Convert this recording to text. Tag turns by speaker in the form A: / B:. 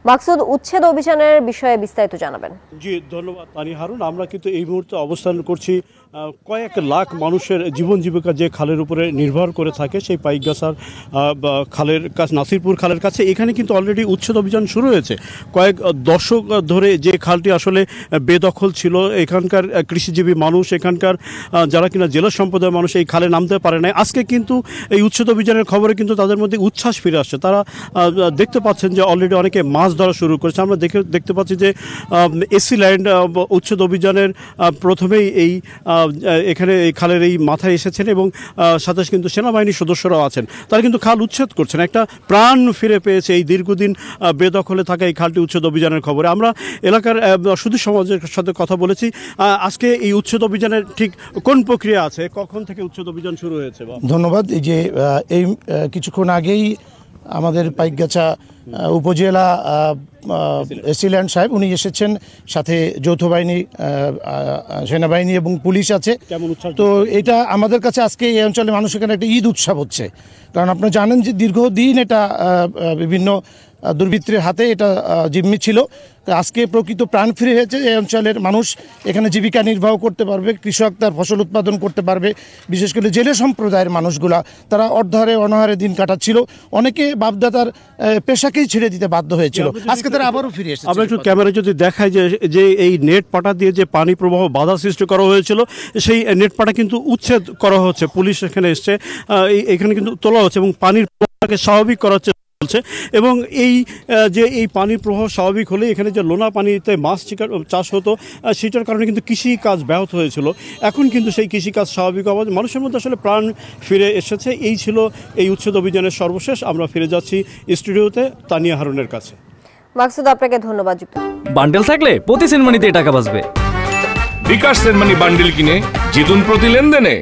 A: মাকসুদ, উচ্ছেদ অভিযানের বিষয়ে বিস্তারিত জানাবেন।
B: জি, ধন্যবাদ তানিয়া হারুন। আমরা কিন্তু এই মুহূর্তে অবস্থান করছি কয়েক লাখ মানুষের জীবন জীবিকা যে খালের উপরে নির্ভর করে থাকে সেই পাইকগাছার খালের কাছে, নাসিরপুর খালের কাছে। এখানে কিন্তু অলরেডি উচ্ছেদ অভিযান শুরু হয়েছে। কয়েক দশক ধরে যে খালটি আসলে বেদখল ছিল, এখানকার কৃষিজীবী মানুষ, এখানকার যারা কিনা জেলা সম্প্রদায়ের মানুষ এই খালে নামতে পারে নাই। আজকে কিন্তু এই উচ্ছেদ অভিযানের খবরে কিন্তু তাদের মধ্যে উচ্ছ্বাস ফিরে আসছে। তারা দেখতে পাচ্ছেন যে অলরেডি অনেকে মাছ ধরা শুরু করেছে। আমরা দেখতে পাচ্ছি যে এসি ল্যান্ড উচ্ছেদ অভিযানের প্রথমেই এখানে এই খালের এই মাথায় এসেছেন এবং সাথে কিন্তু সেনাবাহিনীর সদস্যরাও আছেন। তারা কিন্তু খাল উচ্ছেদ করছেন। একটা প্রাণ ফিরে পেয়েছে এই দীর্ঘদিন বেদখলে থাকা এই খালটি উচ্ছেদ অভিযানের খবরে। আমরা এলাকার সুধী সমাজের সাথে কথা বলেছি। আজকে এই উচ্ছেদ অভিযানের ঠিক কোন প্রক্রিয়া আছে, কখন থেকে উচ্ছেদ অভিযান শুরু হয়েছে?
C: ধন্যবাদ। এই যে এই কিছুক্ষণ আগেই আমাদের পাইকগাছা উপজেলা এসি ল্যান্ড সাহেব উনি এসেছেন, সাথে যৌথ বাহিনী, সেনাবাহিনী এবং পুলিশ আছে। তো এটা আমাদের কাছে আজকে এই অঞ্চলের মানুষ এখানে একটা ঈদ উৎসব হচ্ছে। কারণ আপনারা জানেন যে দীর্ঘদিন এটা বিভিন্ন দুর্বৃত্তের হাতে এটা জিম্মি ছিল। আজকে প্রকৃত প্রাণ ফিরে হয়েছে। এই অঞ্চলের মানুষ এখানে জীবিকা নির্বাহ করতে পারবে, কৃষক তার ফসল উৎপাদন করতে পারবে। বিশেষ করে জেলে সম্প্রদায়ের মানুষগুলা তারা অর্ধাহারে অনাহারে দিন কাটাচ্ছিল। অনেকে বাপদাদার পেশাকেই ছেড়ে দিতে বাধ্য হয়েছিল। আজকে তারা আবারও ফিরে এসেছে।
B: আমরা একটু ক্যামেরায় যদি দেখাই যে এই নেট পাটা দিয়ে যে পানি প্রবাহ বাধা সৃষ্টি করা হয়েছিল, সেই নেট পাটা কিন্তু উচ্ছেদ করা হচ্ছে। পুলিশ এখানে এসছে, এখানে কিন্তু তোলা হচ্ছে এবং পানির প্রবাহকে স্বাভাবিক করা হচ্ছে। এবং এই পানির প্রবাহ স্বাভাবিক হলে এখানে যে লোনা পানিতে মাছ চাষ হতো, সেটার কারণে কিন্তু কৃষি কাজ ব্যাহত হয়েছিল। এখন কিন্তু সেই কৃষিকাজ স্বাভাবিক হওয়া, মানুষের মধ্যে আসলে প্রাণ ফিরে এসেছে। এই ছিল এই উচ্ছেদ অভিযানের সর্বশেষ। আমরা ফিরে যাচ্ছি স্টুডিওতে তানিয়া হারুনের কাছে।
A: মাকসুদ, আপনাকে ধন্যবাদ।
D: বান্ডেল থাকলে প্রতি সেনমানিতে টাকা বাঁচবে।
E: বিকাশ সেনমানি বান্ডেল কিনে জিতুন প্রতি লেনদেনে।